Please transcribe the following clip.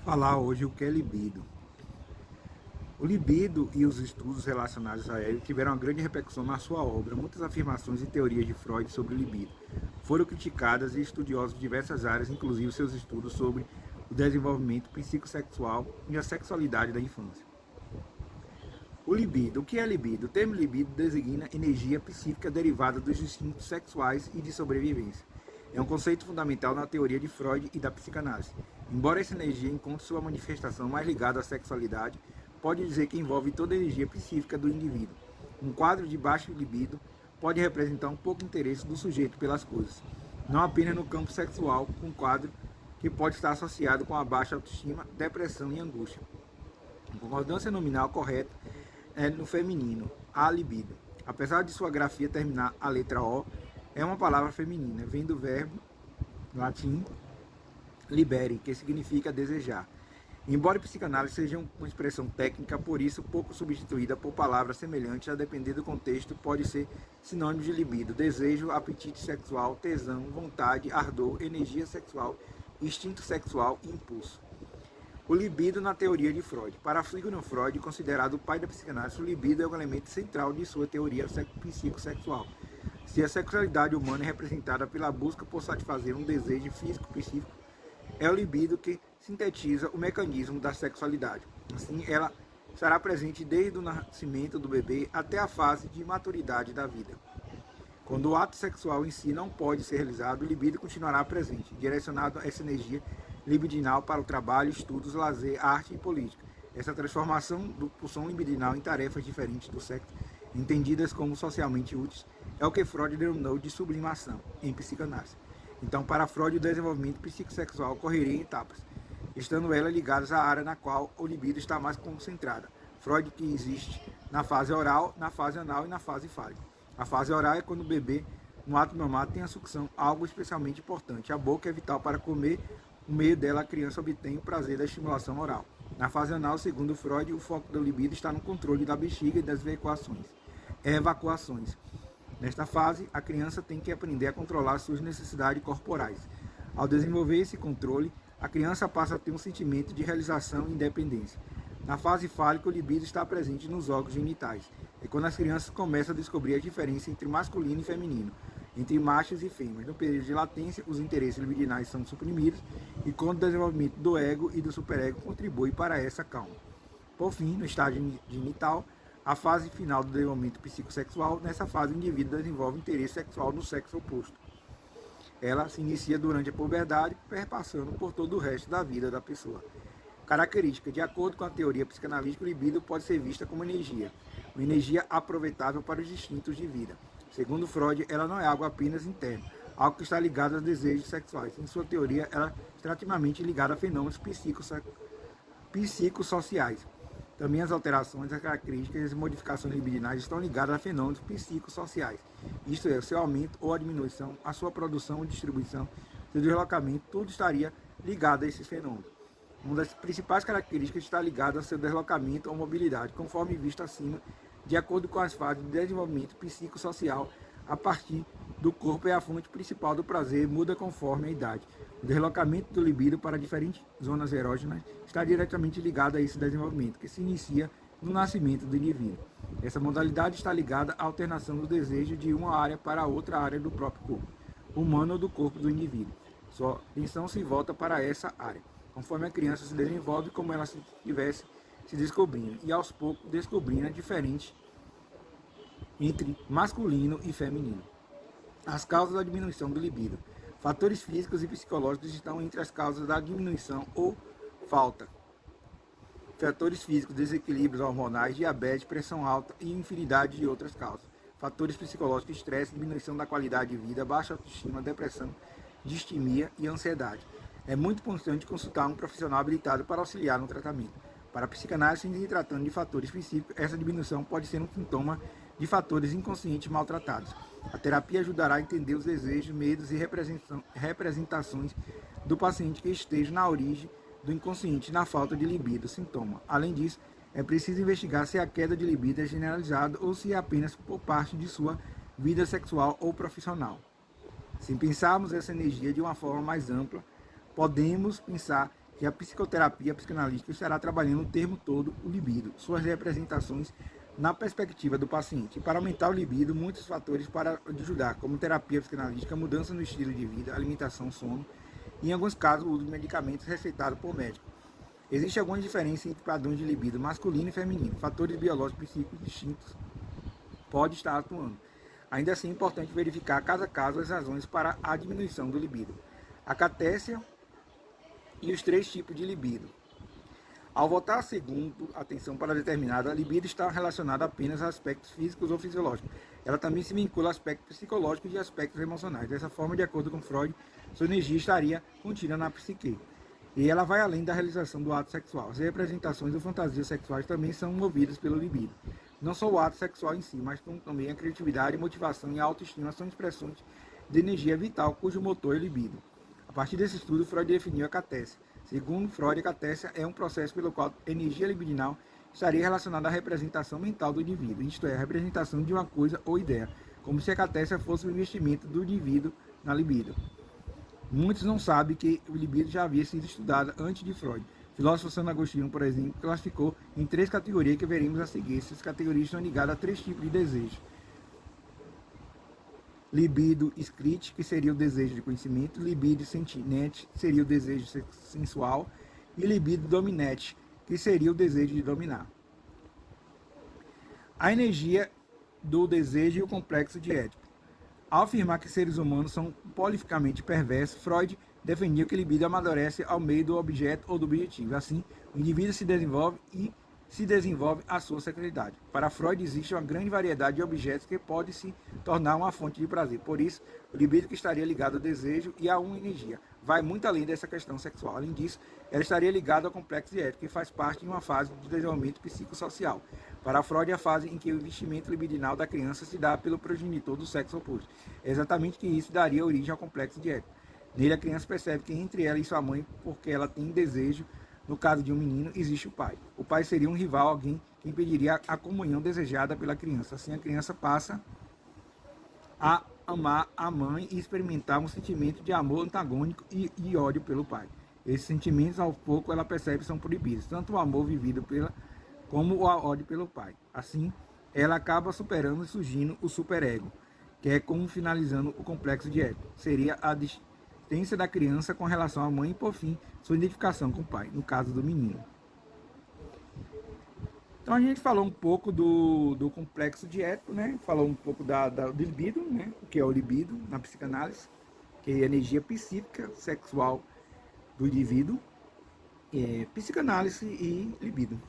Falar hoje o que é libido. O libido e os estudos relacionados a ele tiveram uma grande repercussão na sua obra. Muitas afirmações e teorias de Freud sobre o libido foram criticadas e estudiosos de diversas áreas, inclusive seus estudos sobre o desenvolvimento psicossexual e a sexualidade da infância. O libido. O que é libido? O termo libido designa energia psíquica derivada dos instintos sexuais e de sobrevivência. É um conceito fundamental na teoria de Freud e da psicanálise. Embora essa energia encontre sua manifestação mais ligada à sexualidade, pode dizer que envolve toda a energia psíquica do indivíduo. Um quadro de baixo libido pode representar um pouco interesse do sujeito pelas coisas, não apenas no campo sexual, um quadro que pode estar associado com a baixa autoestima, depressão e angústia. A concordância nominal correta é no feminino, a libido. Apesar de sua grafia terminar a letra O, é uma palavra feminina, vem do verbo latim libere, que significa desejar. Embora psicanálise seja uma expressão técnica, por isso pouco substituída por palavras semelhantes, a depender do contexto, pode ser sinônimo de libido, desejo, apetite sexual, tesão, vontade, ardor, energia sexual, instinto sexual e impulso. O libido na teoria de Freud. Para Sigmund Freud, considerado o pai da psicanálise, o libido é o elemento central de sua teoria psicossexual. Se a sexualidade humana é representada pela busca por satisfazer um desejo físico-psíquico, é o libido que sintetiza o mecanismo da sexualidade. Assim, ela estará presente desde o nascimento do bebê até a fase de maturidade da vida. Quando o ato sexual em si não pode ser realizado, o libido continuará presente, direcionado a essa energia libidinal para o trabalho, estudos, lazer, arte e política. Essa transformação do pulsão libidinal em tarefas diferentes do sexo, entendidas como socialmente úteis, é o que Freud denominou de sublimação em psicanálise. Então, para Freud, o desenvolvimento psicossexual ocorreria em etapas, estando elas ligadas à área na qual o libido está mais concentrada. Freud que existe na fase oral, na fase anal e na fase fálica. A fase oral é quando o bebê, no ato normal, tem a sucção, algo especialmente importante. A boca é vital para comer, no meio dela a criança obtém o prazer da estimulação oral. Na fase anal, segundo Freud, o foco do libido está no controle da bexiga e das evacuações. Nesta fase, a criança tem que aprender a controlar suas necessidades corporais. Ao desenvolver esse controle, a criança passa a ter um sentimento de realização e independência. Na fase fálica, o libido está presente nos órgãos genitais. É quando as crianças começam a descobrir a diferença entre masculino e feminino, entre machos e fêmeas. No período de latência, os interesses libidinais são suprimidos e quando o desenvolvimento do ego e do superego contribui para essa calma. Por fim, no estágio genital, a fase final do desenvolvimento psicossexual, nessa fase o indivíduo desenvolve interesse sexual no sexo oposto. Ela se inicia durante a puberdade, perpassando por todo o resto da vida da pessoa. Característica: de acordo com a teoria psicanalítica, o libido pode ser vista como energia, uma energia aproveitável para os instintos de vida. Segundo Freud, ela não é algo apenas interno, algo que está ligado aos desejos sexuais. Em sua teoria, ela é extremamente ligada a fenômenos psicossociais. Também as alterações, as características e as modificações libidinais estão ligadas a fenômenos psicossociais. Isto é, o seu aumento ou a diminuição, a sua produção ou distribuição, seu deslocamento, tudo estaria ligado a esses fenômenos. Uma das principais características está ligada ao seu deslocamento ou mobilidade, conforme visto acima, de acordo com as fases de desenvolvimento psicossocial. A partir do corpo é a fonte principal do prazer, muda conforme a idade. O deslocamento do libido para diferentes zonas erógenas está diretamente ligado a esse desenvolvimento, que se inicia no nascimento do indivíduo. Essa modalidade está ligada à alternação do desejo de uma área para outra área do próprio corpo, humano ou do corpo do indivíduo. Sua atenção se volta para essa área, conforme a criança se desenvolve, como ela se estivesse se descobrindo, e aos poucos descobrindo a diferença entre masculino e feminino. As causas da diminuição do libido. Fatores físicos e psicológicos estão entre as causas da diminuição ou falta. Fatores físicos, desequilíbrios hormonais, diabetes, pressão alta e infinidade de outras causas. Fatores psicológicos, estresse, diminuição da qualidade de vida, baixa autoestima, depressão, distimia e ansiedade. É muito importante consultar um profissional habilitado para auxiliar no tratamento. Para a psicanálise, em tratando de fatores psíquicos, essa diminuição pode ser um sintoma de fatores inconscientes maltratados. A terapia ajudará a entender os desejos, medos e representações do paciente que estejam na origem do inconsciente na falta de libido, sintoma. Além disso, é preciso investigar se a queda de libido é generalizada ou se é apenas por parte de sua vida sexual ou profissional. Se pensarmos essa energia de uma forma mais ampla, podemos pensar que a psicoterapia psicanalítica estará trabalhando o termo todo, o libido, suas representações na perspectiva do paciente. E para aumentar o libido, muitos fatores para ajudar, como terapia psicanalítica, mudança no estilo de vida, alimentação, sono, e em alguns casos o uso de medicamentos receitados por médico. Existem algumas diferenças entre padrões de libido masculino e feminino. Fatores biológicos e psíquicos distintos podem estar atuando. Ainda assim, é importante verificar caso a caso as razões para a diminuição do libido. A catécia e os 3 tipos de libido. Ao voltar segundo atenção para determinada, a libido está relacionada apenas a aspectos físicos ou fisiológicos. Ela também se vincula a aspectos psicológicos e aspectos emocionais. Dessa forma, de acordo com Freud, sua energia estaria contida na psique. E ela vai além da realização do ato sexual. As representações ou fantasias sexuais também são movidas pelo libido. Não só o ato sexual em si, mas também a criatividade, motivação e a autoestima são expressões de energia vital cujo motor é o libido. A partir desse estudo, Freud definiu a catécia. Segundo Freud, a catécia é um processo pelo qual a energia libidinal estaria relacionada à representação mental do indivíduo, isto é, a representação de uma coisa ou ideia, como se a catécia fosse o investimento do indivíduo na libido. Muitos não sabem que o libido já havia sido estudado antes de Freud. O filósofo Santo Agostinho, por exemplo, classificou em 3 categorias que veremos a seguir. Essas categorias estão ligadas a 3 tipos de desejo. Libido escrite, que seria o desejo de conhecimento, libido sentinete, que seria o desejo sensual, e libido dominete, que seria o desejo de dominar. A energia do desejo e o complexo de Édipo. Ao afirmar que seres humanos são polificamente perversos, Freud defendia que o libido amadurece ao meio do objeto ou do objetivo. Assim, o indivíduo se desenvolve a sua sexualidade. Para Freud, existe uma grande variedade de objetos que pode se tornar uma fonte de prazer. Por isso, o libido que estaria ligado ao desejo e a uma energia vai muito além dessa questão sexual. Além disso, ela estaria ligada ao complexo de Édipo, que faz parte de uma fase de desenvolvimento psicossocial. Para Freud, é a fase em que o investimento libidinal da criança se dá pelo progenitor do sexo oposto. É exatamente que isso daria origem ao complexo de Édipo. Nele, a criança percebe que entre ela e sua mãe, porque ela tem desejo, no caso de um menino, existe o pai. O pai seria um rival, alguém que impediria a comunhão desejada pela criança. Assim, a criança passa a amar a mãe e experimentar um sentimento de amor antagônico e ódio pelo pai. Esses sentimentos, ao pouco, ela percebe são proibidos, tanto o amor vivido como o ódio pelo pai. Assim, ela acaba superando e surgindo o superego, que é como finalizando o complexo de Édipo. Seria a distância da criança com relação à mãe e, por fim, sua identificação com o pai, no caso do menino. Então a gente falou um pouco do complexo de Édipo, né? Falou um pouco do libido, né? O que é o libido na psicanálise, que é a energia psíquica, sexual do indivíduo, psicanálise e libido.